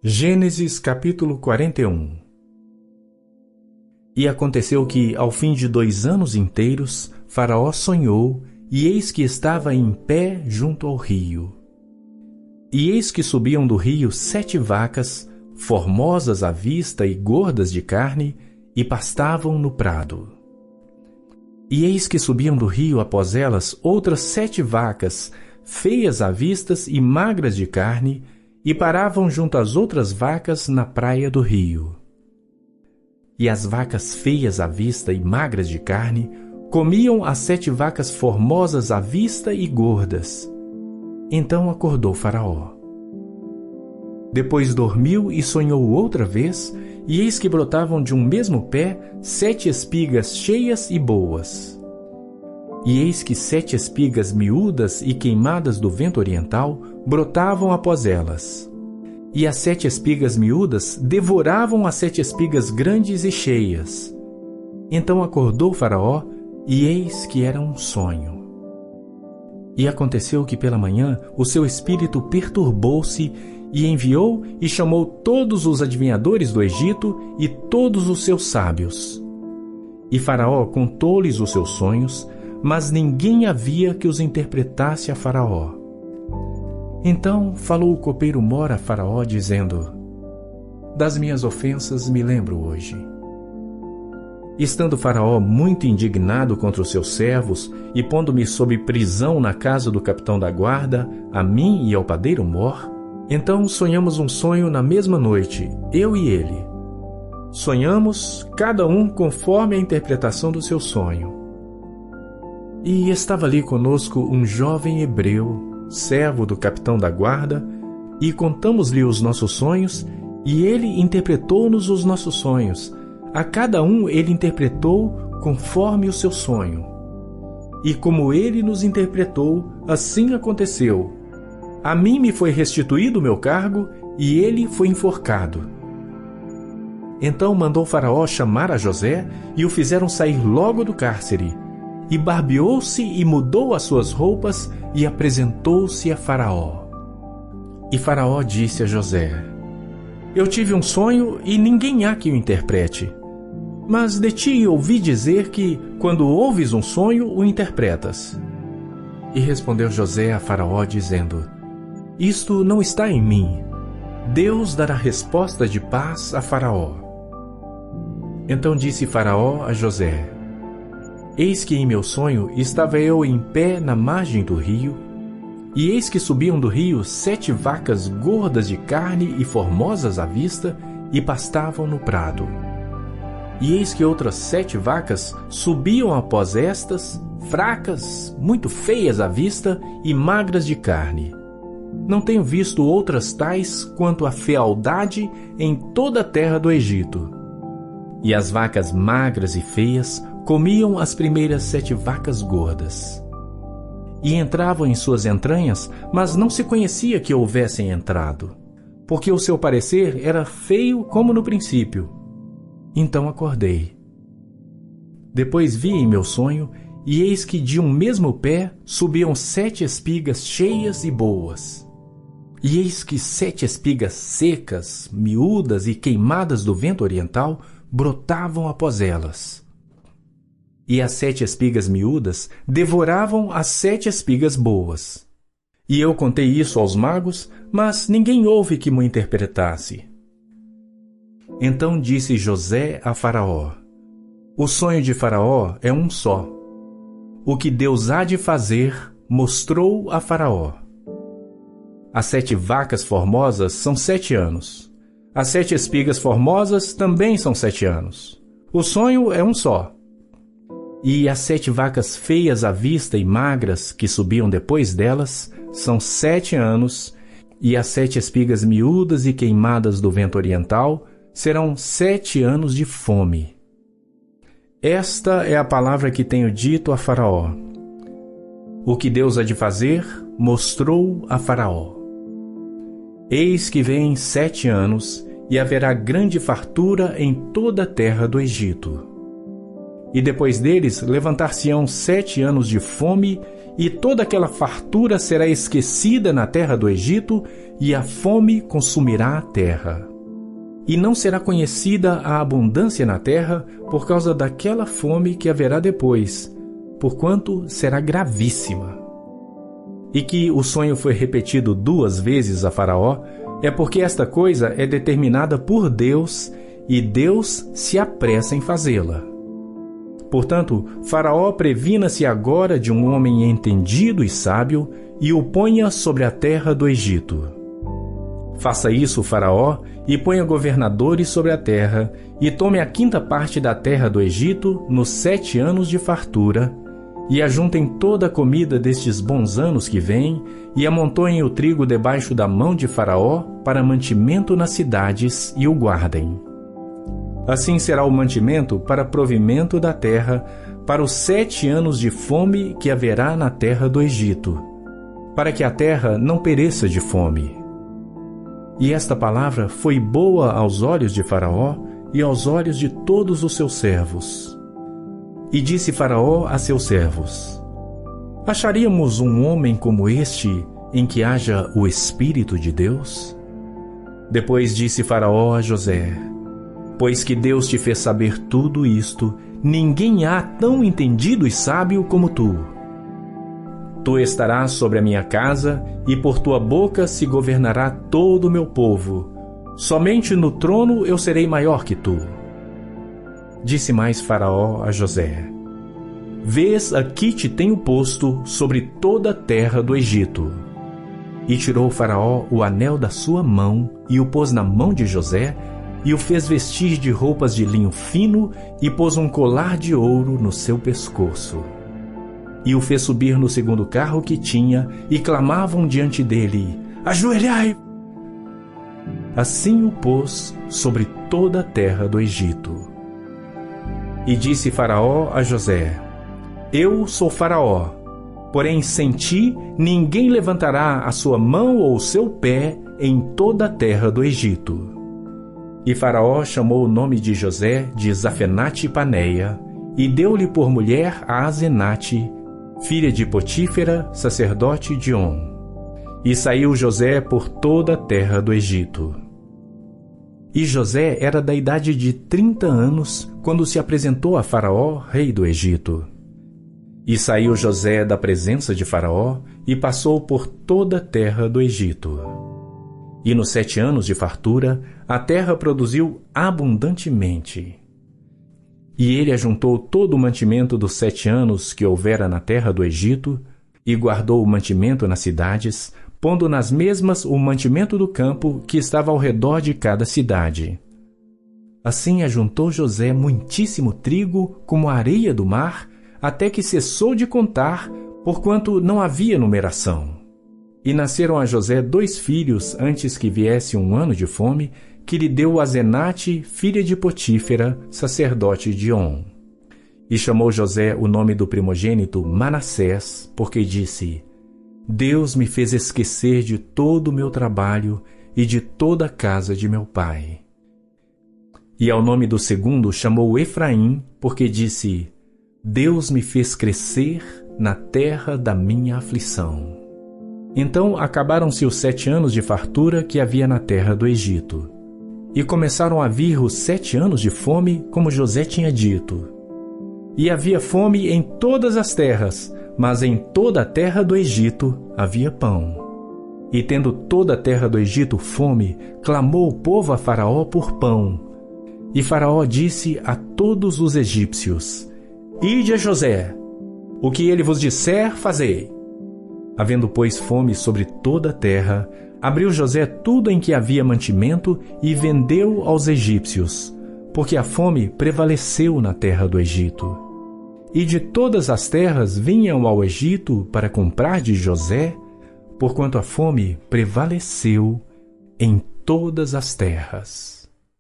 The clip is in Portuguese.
Gênesis capítulo 41. E aconteceu que, ao fim de 2 anos inteiros, Faraó sonhou, e eis que estava em pé junto ao rio. E eis que subiam do rio 7 vacas, formosas à vista e gordas de carne, e pastavam no prado. E eis que subiam do rio após elas outras 7 vacas, feias à vista e magras de carne, e paravam junto às outras vacas na praia do rio. E as vacas feias à vista e magras de carne comiam as 7 vacas formosas à vista e gordas. Então acordou Faraó. Depois dormiu e sonhou outra vez, e eis que brotavam de um mesmo pé 7 espigas cheias e boas. E eis que 7 espigas miúdas e queimadas do vento oriental brotavam após elas. E as 7 espigas miúdas devoravam as 7 espigas grandes e cheias. Então acordou Faraó, e eis que era um sonho. E aconteceu que pela manhã o seu espírito perturbou-se, e enviou e chamou todos os adivinhadores do Egito e todos os seus sábios. E Faraó contou-lhes os seus sonhos, mas ninguém havia que os interpretasse a Faraó. Então falou o copeiro-mor a Faraó, dizendo: Das minhas ofensas me lembro hoje. Estando Faraó muito indignado contra os seus servos, e pondo-me sob prisão na casa do capitão da guarda, a mim e ao padeiro-mor, então sonhamos um sonho na mesma noite, eu e ele. Sonhamos, cada um conforme a interpretação do seu sonho. E estava ali conosco um jovem hebreu, servo do capitão da guarda, e contamos-lhe os nossos sonhos, e ele interpretou-nos os nossos sonhos. A cada um ele interpretou conforme o seu sonho. E como ele nos interpretou, assim aconteceu. A mim me foi restituído o meu cargo, e ele foi enforcado. Então mandou Faraó chamar a José, e o fizeram sair logo do cárcere. E barbeou-se e mudou as suas roupas, e apresentou-se a Faraó. E Faraó disse a José: Eu tive um sonho, e ninguém há que o interprete. Mas de ti ouvi dizer que, quando ouves um sonho, o interpretas. E respondeu José a Faraó, dizendo: Isto não está em mim. Deus dará resposta de paz a Faraó. Então disse Faraó a José: Eis que em meu sonho estava eu em pé na margem do rio, e eis que subiam do rio 7 vacas gordas de carne e formosas à vista, e pastavam no prado. E eis que outras 7 vacas subiam após estas, fracas, muito feias à vista e magras de carne. Não tenho visto outras tais quanto a fealdade em toda a terra do Egito. E as vacas magras e feias comiam as primeiras 7 vacas gordas. E entravam em suas entranhas, mas não se conhecia que houvessem entrado, porque o seu parecer era feio como no princípio. Então acordei. Depois vi em meu sonho, e eis que de um mesmo pé subiam 7 espigas cheias e boas. E eis que 7 espigas secas, miúdas e queimadas do vento oriental brotavam após elas. E as 7 espigas miúdas devoravam as 7 espigas boas. E eu contei isso aos magos, mas ninguém houve que me interpretasse. Então disse José a Faraó: O sonho de Faraó é um só. O que Deus há de fazer, mostrou a Faraó. As 7 vacas formosas são 7 anos. As 7 espigas formosas também são 7 anos. O sonho é um só. E as 7 vacas feias à vista e magras, que subiam depois delas, são 7 anos, e as 7 espigas miúdas e queimadas do vento oriental serão 7 anos de fome. Esta é a palavra que tenho dito a Faraó. O que Deus há de fazer, mostrou a Faraó. Eis que vêm 7 anos, e haverá grande fartura em toda a terra do Egito. E depois deles levantar-se-ão 7 anos de fome, e toda aquela fartura será esquecida na terra do Egito, e a fome consumirá a terra. E não será conhecida a abundância na terra por causa daquela fome que haverá depois, porquanto será gravíssima. E que o sonho foi repetido 2 vezes a Faraó, é porque esta coisa é determinada por Deus, e Deus se apressa em fazê-la. Portanto, Faraó previna-se agora de um homem entendido e sábio, e o ponha sobre a terra do Egito. Faça isso, Faraó, e ponha governadores sobre a terra, e tome a 5ª parte da terra do Egito nos 7 anos de fartura, e ajuntem toda a comida destes bons anos que vêm, e amontoem o trigo debaixo da mão de Faraó para mantimento nas cidades, e o guardem. Assim será o mantimento para provimento da terra, para os 7 anos de fome que haverá na terra do Egito, para que a terra não pereça de fome. E esta palavra foi boa aos olhos de Faraó e aos olhos de todos os seus servos. E disse Faraó a seus servos: Acharíamos um homem como este, em que haja o Espírito de Deus? Depois disse Faraó a José: Pois que Deus te fez saber tudo isto, ninguém há tão entendido e sábio como tu. Tu estarás sobre a minha casa, e por tua boca se governará todo o meu povo. Somente no trono eu serei maior que tu. Disse mais Faraó a José: Vês, aqui te tenho posto sobre toda a terra do Egito. E tirou Faraó o anel da sua mão, e o pôs na mão de José, e o fez vestir de roupas de linho fino, e pôs um colar de ouro no seu pescoço. E o fez subir no 2º carro que tinha, e clamavam diante dele: Ajoelhai! Assim o pôs sobre toda a terra do Egito. E disse Faraó a José: Eu sou Faraó, porém sem ti ninguém levantará a sua mão ou o seu pé em toda a terra do Egito. E Faraó chamou o nome de José de Zafenate-Paneia, e deu-lhe por mulher a Asenate, filha de Potífera, sacerdote de On. E saiu José por toda a terra do Egito. E José era da idade de 30 anos, quando se apresentou a Faraó, rei do Egito. E saiu José da presença de Faraó, e passou por toda a terra do Egito. E nos 7 anos de fartura, a terra produziu abundantemente. E ele ajuntou todo o mantimento dos 7 anos que houvera na terra do Egito, e guardou o mantimento nas cidades, pondo nas mesmas o mantimento do campo que estava ao redor de cada cidade. Assim ajuntou José muitíssimo trigo, como a areia do mar, até que cessou de contar, porquanto não havia numeração. E nasceram a José 2 filhos antes que viesse 1 ano de fome, que lhe deu Asenate, filha de Potífera, sacerdote de On. E chamou José o nome do primogênito Manassés, porque disse: Deus me fez esquecer de todo o meu trabalho e de toda a casa de meu pai. E ao nome do segundo chamou Efraim, porque disse: Deus me fez crescer na terra da minha aflição. Então acabaram-se os 7 anos de fartura que havia na terra do Egito. E começaram a vir os 7 anos de fome, como José tinha dito. E havia fome em todas as terras, mas em toda a terra do Egito havia pão. E tendo toda a terra do Egito fome, clamou o povo a Faraó por pão. E Faraó disse a todos os egípcios: Ide a José, o que ele vos disser, fazei. Havendo, pois, fome sobre toda a terra, abriu José tudo em que havia mantimento e vendeu aos egípcios, porque a fome prevaleceu na terra do Egito. E de todas as terras vinham ao Egito para comprar de José, porquanto a fome prevaleceu em todas as terras.